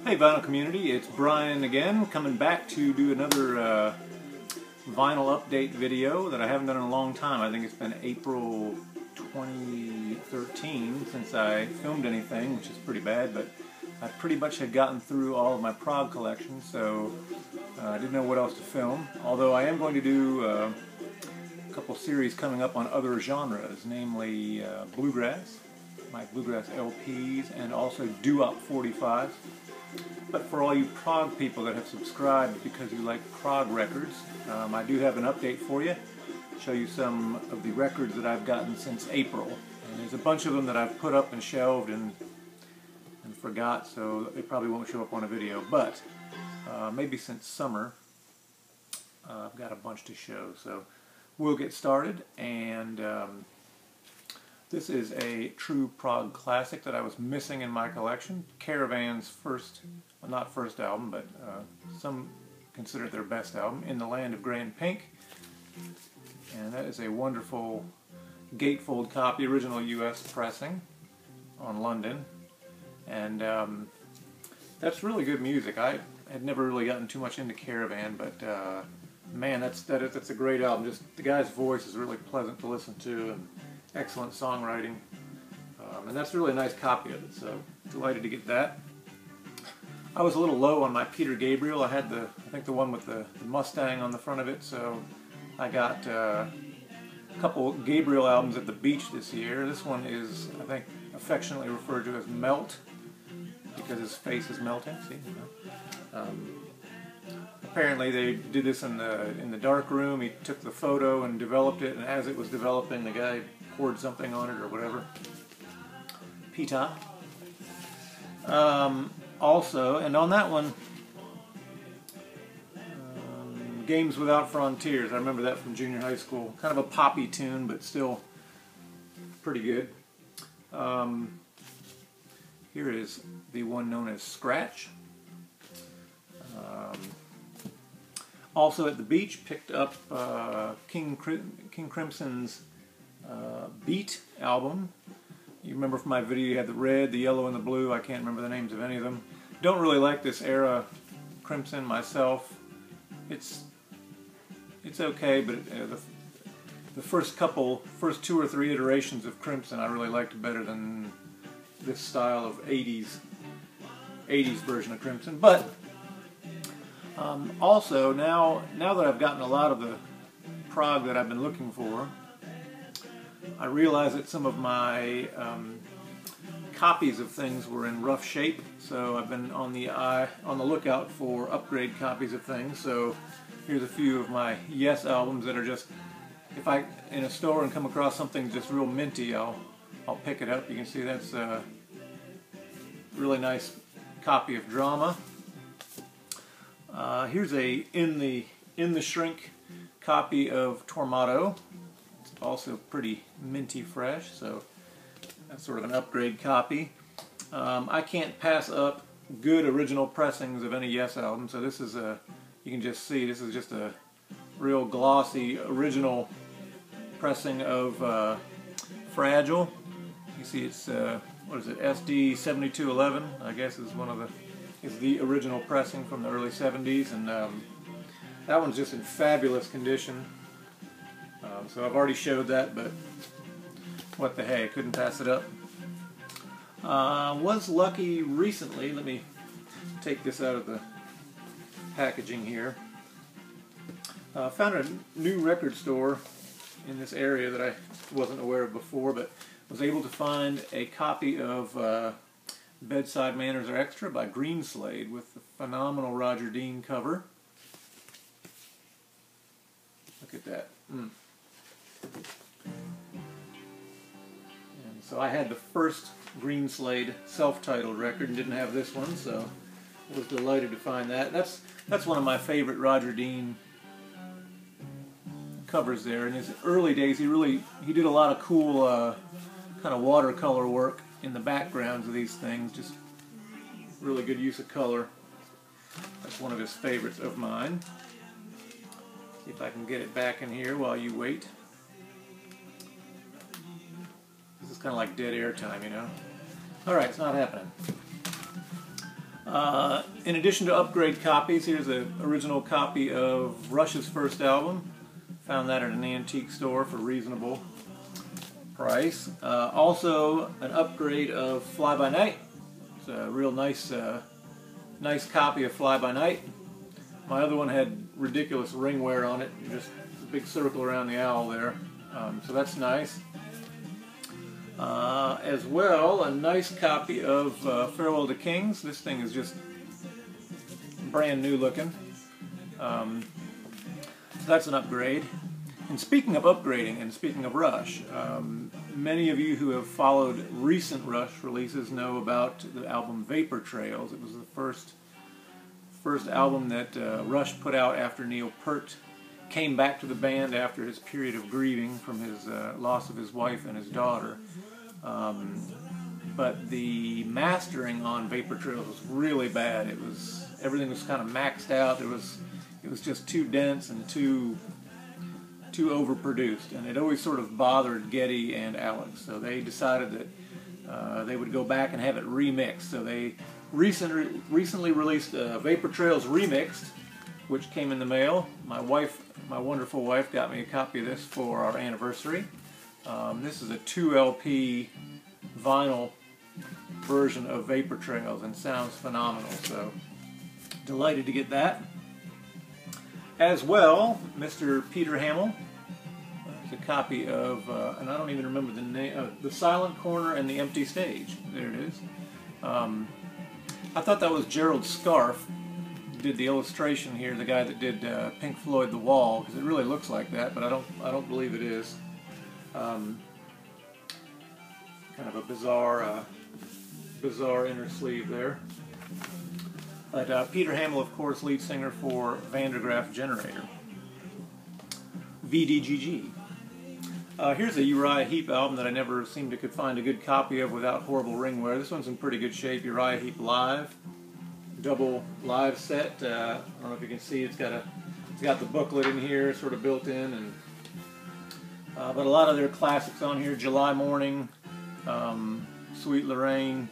Hey vinyl community, it's Brian again, coming back to do another vinyl update video that I haven't done in a long time. I think it's been April 2013 since I filmed anything, which is pretty bad, but I pretty much had gotten through all of my Prog collection, so I didn't know what else to film. Although I am going to do a couple series coming up on other genres, namely bluegrass, my bluegrass LPs, and also doo-wop 45s. But for all you Prog people that have subscribed because you like Prog records, I do have an update for you. Show you some of the records that I've gotten since April. And there's a bunch of them that I've put up and shelved and forgot, so they probably won't show up on a video. But maybe since summer, I've got a bunch to show. So we'll get started. And this is a true Prog classic that I was missing in my collection. Caravan's first, well, not first album, but some consider it their best album, In the Land of Grey and Pink. And that is a wonderful gatefold copy, original US pressing on London. And that's really good music. I had never really gotten too much into Caravan, but man, that's a great album. Just the guy's voice is really pleasant to listen to, and excellent songwriting, and that's really a nice copy of it, so delighted to get that. I was a little low on my Peter Gabriel. I had I think the one with the Mustang on the front of it, so I got a couple Gabriel albums at the beach this year. This one is, I think, affectionately referred to as Melt, because his face is melting, see? Apparently they did this in the dark room. He took the photo and developed it, and as it was developing, the guy poured something on it or whatever. Pita. Also, and on that one, Games Without Frontiers. I remember that from junior high school. Kind of a poppy tune, but still pretty good. Here is the one known as Scratch. Also at the beach, picked up King Crimson's Beat album. You remember from my video you had the red, the yellow, and the blue. I can't remember the names of any of them. Don't really like this era Crimson myself. It's okay, but the first two or three iterations of Crimson I really liked better than this style of 80s version of Crimson. But also, now that I've gotten a lot of the Prog that I've been looking for, I realize that some of my copies of things were in rough shape, so I've been on the lookout for upgrade copies of things. So here's a few of my Yes albums that are just, if I in a store and come across something just real minty, I'll pick it up. You can see that's a really nice copy of Drama. Here's a in the shrink copy of Tormato. It's also pretty minty fresh, so that's sort of an upgrade copy. I can't pass up good original pressings of any Yes album, so this is you can just see, this is just a real glossy original pressing of Fragile. You see it's, what is it, SD 7211, I guess is the original pressing from the early 70s, and that one's just in fabulous condition. So I've already showed that, but what the hey, couldn't pass it up. Was lucky recently, let me take this out of the packaging here. Found a new record store in this area that I wasn't aware of before, but was able to find a copy of Bedside Manners Are Extra by Greenslade with the phenomenal Roger Dean cover. Look at that. And so I had the first Greenslade self-titled record and didn't have this one, so I was delighted to find that. That's one of my favorite Roger Dean covers there. In his early days, he did a lot of cool kind of watercolor work in the backgrounds of these things. Just really good use of color. That's one of his favorites of mine. See if I can get it back in here while you wait. This is kind of like dead air time, you know. Alright, it's not happening. In addition to upgrade copies, here's an original copy of Rush's first album. Found that at an antique store for a reasonable price. Also, an upgrade of Fly By Night. It's a real nice copy of Fly By Night. My other one had ridiculous ring wear on it, just a big circle around the owl there. So that's nice. As well, a nice copy of Farewell to Kings. This thing is just brand new looking. So that's an upgrade. And speaking of upgrading, and speaking of Rush, many of you who have followed recent Rush releases know about the album Vapor Trails. It was the first album that Rush put out after Neil Peart came back to the band after his period of grieving from his loss of his wife and his daughter. But the mastering on Vapor Trails was really bad. Everything was kind of maxed out. It was just too dense and too overproduced, and it always sort of bothered Geddy and Alex. So they decided that they would go back and have it remixed. So they recently released Vapor Trails Remixed, which came in the mail. My wonderful wife, got me a copy of this for our anniversary. This is a 2 LP vinyl version of Vapor Trails and sounds phenomenal, so delighted to get that. As well, Mr. Peter Hamill. There's a copy of, and I don't even remember the name, The Silent Corner and the Empty Stage. There it is. I thought that was Gerald Scarfe, did the illustration here, the guy that did Pink Floyd The Wall, because it really looks like that, but I don't believe it is. Kind of a bizarre inner sleeve there. But Peter Hamill, of course, lead singer for Vandergraaf Generator. VDGG. Here's a Uriah Heep album that I never seemed to could find a good copy of without horrible ring wear. This one's in pretty good shape. Uriah Heep Live, double live set. I don't know if you can see. It's got the booklet in here, sort of built in, and but a lot of their classics on here: July Morning, Sweet Lorraine,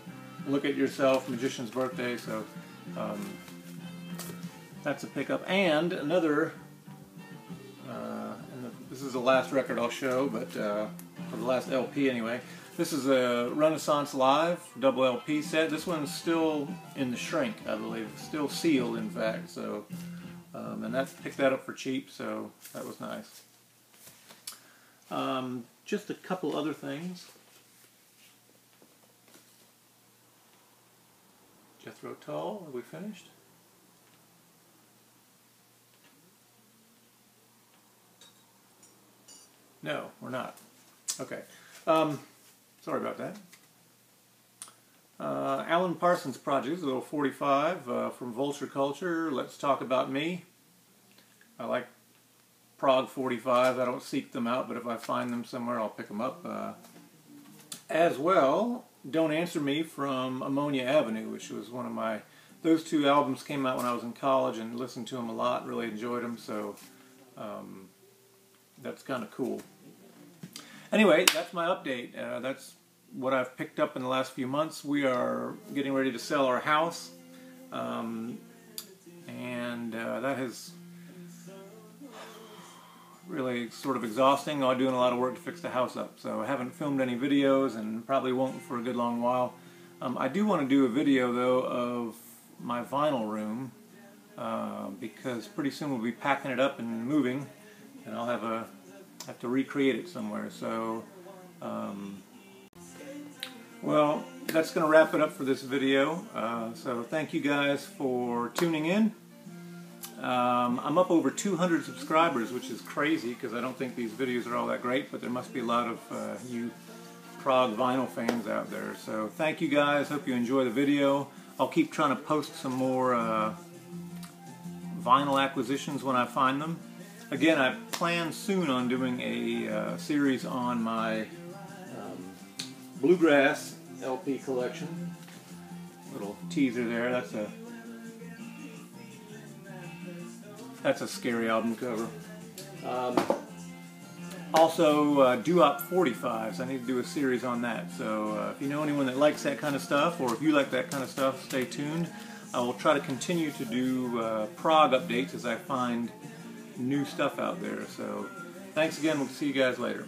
Look at Yourself, Magician's Birthday. So that's a pickup. And another. This is the last record I'll show, but or the last LP anyway. This is a Renaissance Live double LP set. This one's still in the shrink, I believe. It's still sealed, in fact. So, and picked that up for cheap, so that was nice. Just a couple other things. Jethro Tull, are we finished? No, we're not. Okay. Sorry about that. Alan Parsons Project, a little 45 from Vulture Culture. Let's Talk About Me. I like Prog 45. I don't seek them out, but if I find them somewhere, I'll pick them up. As well, Don't Answer Me from Ammonia Avenue, which was one of my... Those two albums came out when I was in college and listened to them a lot, really enjoyed them, so that's kind of cool. Anyway, that's my update. That's what I've picked up in the last few months. We are getting ready to sell our house, and that has really sort of exhausting. I'm doing a lot of work to fix the house up, so I haven't filmed any videos and probably won't for a good long while. I do want to do a video, though, of my vinyl room, because pretty soon we'll be packing it up and moving, and I'll have to recreate it somewhere. So, well, that's going to wrap it up for this video. So thank you guys for tuning in. I'm up over 200 subscribers, which is crazy because I don't think these videos are all that great, but there must be a lot of you Prog vinyl fans out there. So thank you guys. Hope you enjoy the video. I'll keep trying to post some more vinyl acquisitions when I find them. Again, I plan soon on doing a series on my Bluegrass LP collection. Little teaser there. That's a scary album cover. Also, Doo-Wop 45s. I need to do a series on that. So if you know anyone that likes that kind of stuff, or if you like that kind of stuff, stay tuned. I will try to continue to do Prog updates as I find new stuff out there. So thanks again. We'll see you guys later.